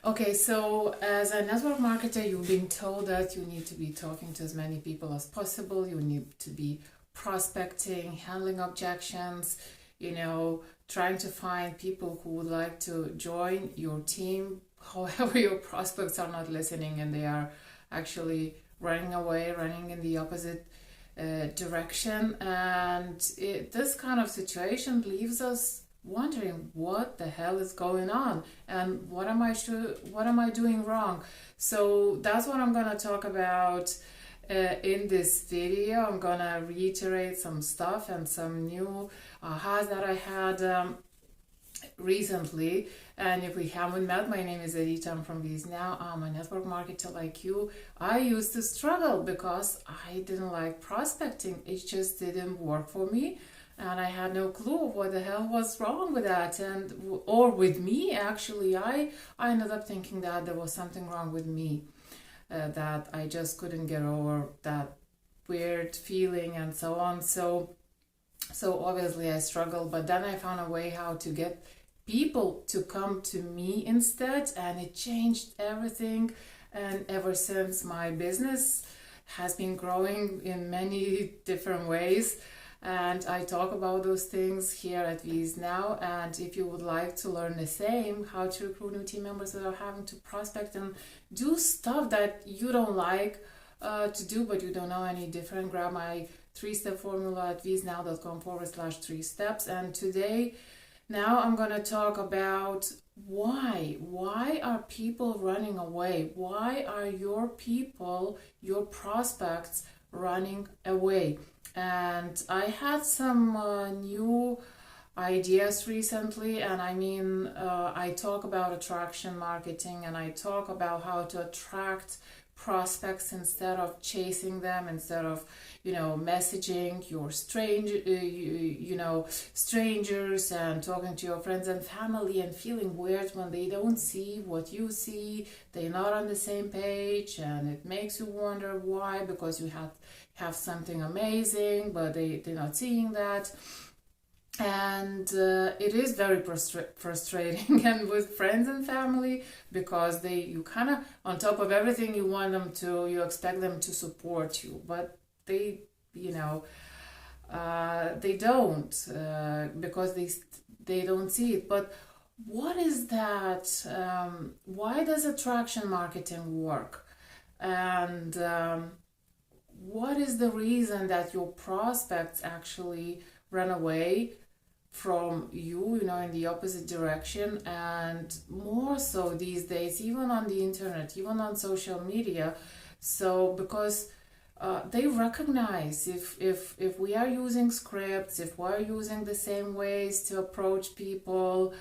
Okay, so as a network marketer, you've been told that you need to be talking to as many people as possible. You need to be prospecting, handling objections, trying to find people who would like to join your team. However, your prospects are not listening and they are actually running away, running in the opposite direction. And this kind of situation leaves us wondering what the hell is going on and what am I doing wrong. So that's what I'm going to talk about in this video. I'm going to reiterate some stuff and some new ahas that I had recently. And if we haven't met, my name is Edita. I'm from VIE now. I'm a network marketer like you. I used to struggle because I didn't like prospecting. It just didn't work for me, and I had no clue what the hell was wrong with that, and or with me actually. I ended up thinking that there was something wrong with me, that I just couldn't get over that weird feeling and so on. So obviously I struggled, but then I found a way how to get people to come to me instead, and it changed everything. And ever since, my business has been growing in many different ways, and I talk about those things here at VIE now. And if you would like to learn the same, how to recruit new team members without having to prospect and do stuff that you don't like to do but you don't know any different, grab my 3-step formula at viesnow.com/3 steps. And today, now I'm going to talk about why are people running away? Why are your people, your prospects, running away? And I had some new ideas recently, and I talk about attraction marketing, and I talk about how to attract prospects instead of chasing them, instead of messaging your strangers and talking to your friends and family and feeling weird when they don't see what you see. They're not on the same page, and it makes you wonder why, because you have something amazing but they're not seeing that. And it is very frustrating and with friends and family, because you kind of, on top of everything, you expect them to support you, but they they don't, because they don't see it. But what is that? Why does attraction marketing work? And what is the reason that your prospects actually run away from you, in the opposite direction? And more so these days, even on the internet, even on social media. So because they recognize if we are using scripts, if we're using the same ways to approach people,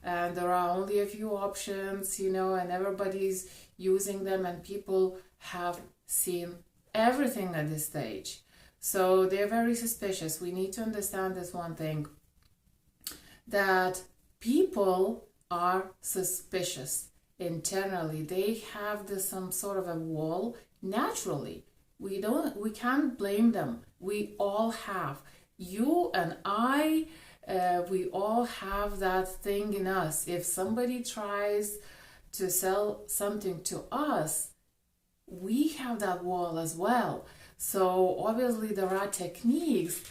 and there are only a few options, and everybody's using them, and people have seen everything at this stage. So they're very suspicious. We need to understand this one thing, that people are suspicious internally. They have some sort of a wall naturally. We can't blame them. We all have. You and I, we all have that thing in us. If somebody tries to sell something to us, we have that wall as well. So obviously there are techniques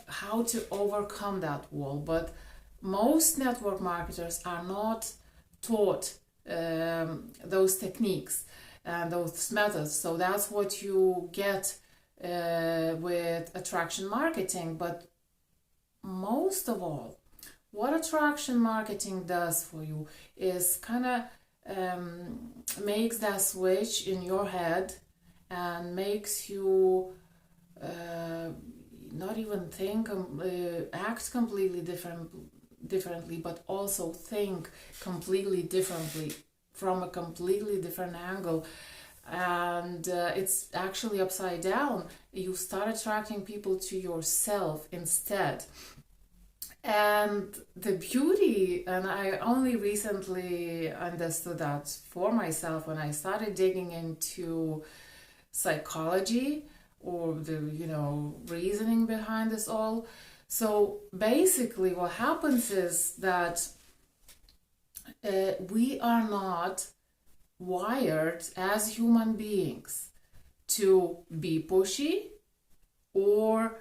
how to overcome that wall, but most network marketers are not taught those techniques and those methods. So that's what you get with attraction marketing. But most of all, what attraction marketing does for you is kind of makes that switch in your head and makes you not even think, act completely differently, but also think completely differently from a completely different angle. And it's actually upside down. You start attracting people to yourself instead. And the beauty, and I only recently understood that for myself when I started digging into psychology, or the reasoning behind this all. So basically what happens is that we are not wired as human beings to be pushy or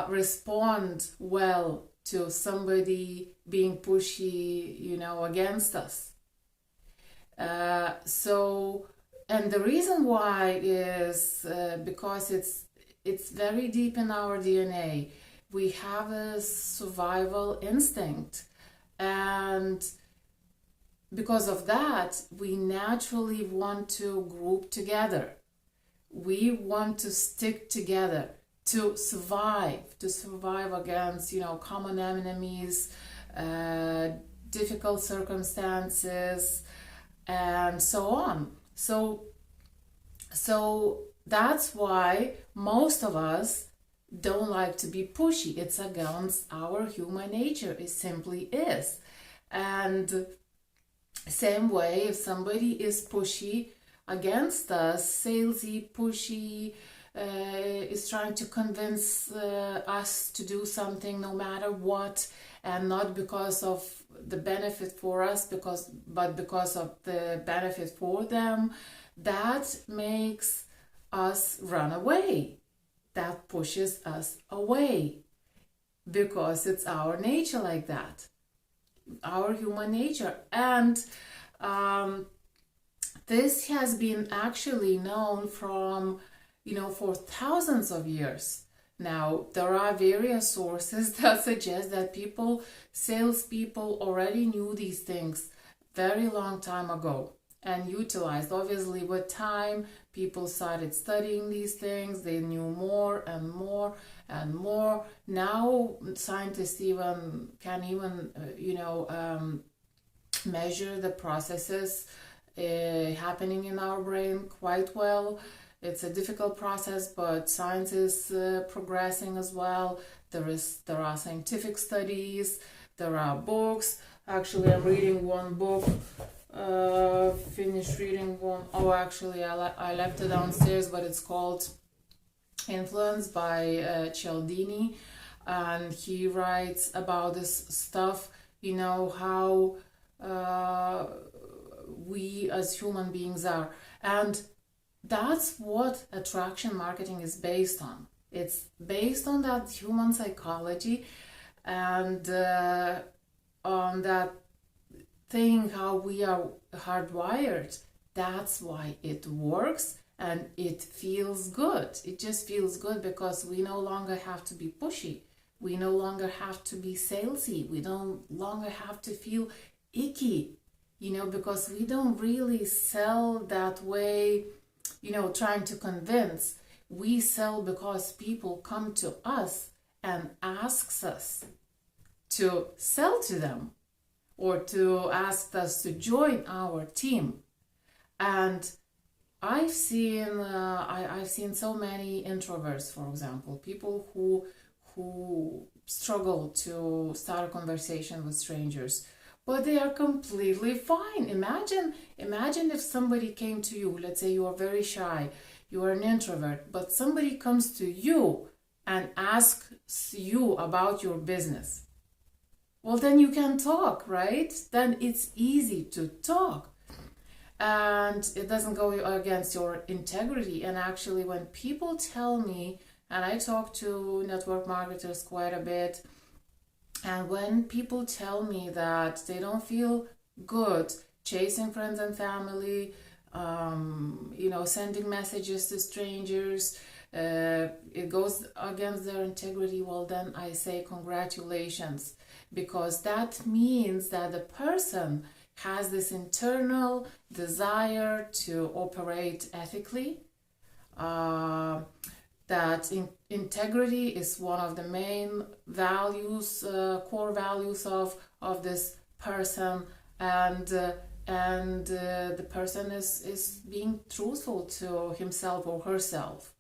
respond well to somebody being pushy, against us. And the reason why is because it's very deep in our DNA. We have a survival instinct, and because of that, we naturally want to group together. We want to stick together to survive against, common enemies, difficult circumstances, and so on. So that's why most of us don't like to be pushy. It's against our human nature. It simply is. And same way, if somebody is pushy against us, salesy, pushy, is trying to convince us to do something no matter what, and not because of the benefit for us, but because of the benefit for them, that makes us run away. That pushes us away because it's our nature like that, our human nature. And this has been actually known from, for thousands of years. Now, there are various sources that suggest that salespeople already knew these things very long time ago and utilized. Obviously, with time, people started studying these things. They knew more and more and more. Now, scientists can measure the processes happening in our brain quite well. It's a difficult process, but science is progressing as well. There are scientific studies, there are books. Actually, I'm reading one book, finished reading one. Oh, actually, I left it downstairs, but it's called Influence by Cialdini. And he writes about this stuff, how we as human beings are. And that's what attraction marketing is based on. It's based on that human psychology and on that thing, how we are hardwired. That's why it works and it feels good. It just feels good because we no longer have to be pushy. We no longer have to be salesy. We no longer have to feel icky, because we don't really sell that way, trying to convince. We sell because people come to us and asks us to sell to them or to ask us to join our team. And I've seen so many introverts, for example, people who struggle to start a conversation with strangers, but they are completely fine. Imagine if somebody came to you. Let's say you are very shy, you are an introvert, but somebody comes to you and asks you about your business. Well, then you can talk, right? Then it's easy to talk. And it doesn't go against your integrity. And actually, when people tell me, and I talk to network marketers quite a bit, and when people tell me that they don't feel good chasing friends and family, sending messages to strangers, it goes against their integrity, well, then I say congratulations, because that means that the person has this internal desire to operate ethically, that integrity is one of the main values, core values of this person, and the person is being truthful to himself or herself.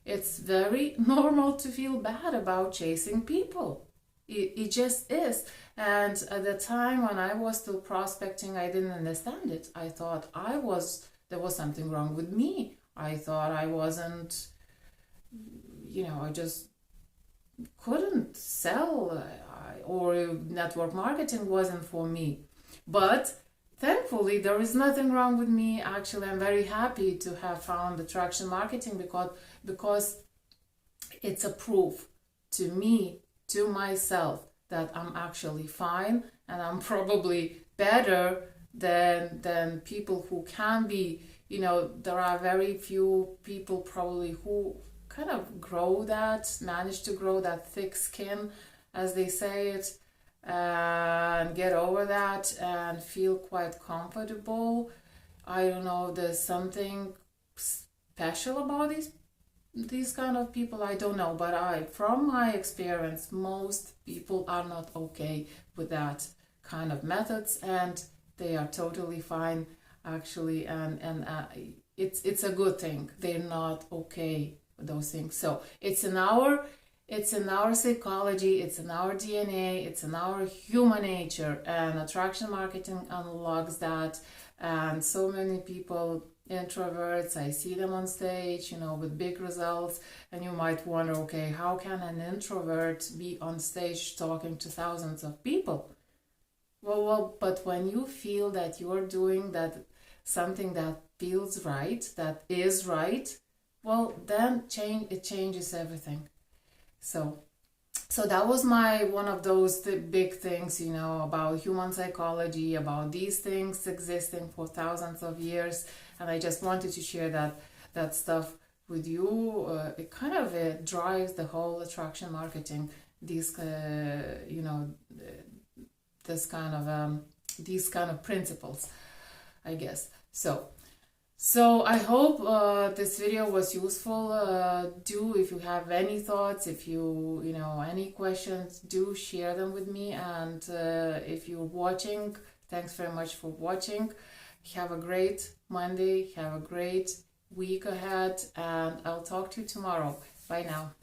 It's very normal to feel bad about chasing people. It just is. And at the time when I was still prospecting, I didn't understand it. I thought there was something wrong with me. I thought I wasn't, I just couldn't sell, or network marketing wasn't for me. But thankfully, there is nothing wrong with me. Actually, I'm very happy to have found attraction marketing because it's a proof to me, to myself, that I'm actually fine and I'm probably better than people who can be. There are very few people probably who kind of manage to grow that thick skin, as they say it, and get over that and feel quite comfortable. I don't know, there's something special about these kind of people, I don't know, but from my experience, most people are not okay with that kind of methods, and they are totally fine, actually, and it's a good thing they're not okay with those things. So it's in our psychology, it's in our DNA, it's in our human nature, and attraction marketing unlocks that. And so many people, introverts, I see them on stage, with big results, and you might wonder, okay, how can an introvert be on stage talking to thousands of people? Well, but when you feel that you're doing that, something that feels right, that is right, well, then it changes everything. So that was one of those big things, about human psychology, about these things existing for thousands of years, and I just wanted to share that stuff with you. It kind of drives the whole attraction marketing. These this kind of these kind of principles, I guess. So I hope this video was useful. If you have any thoughts, if you any questions, do share them with me. And if you're watching, thanks very much for watching. Have a great Monday. Have a great week ahead, and I'll talk to you tomorrow. Bye now.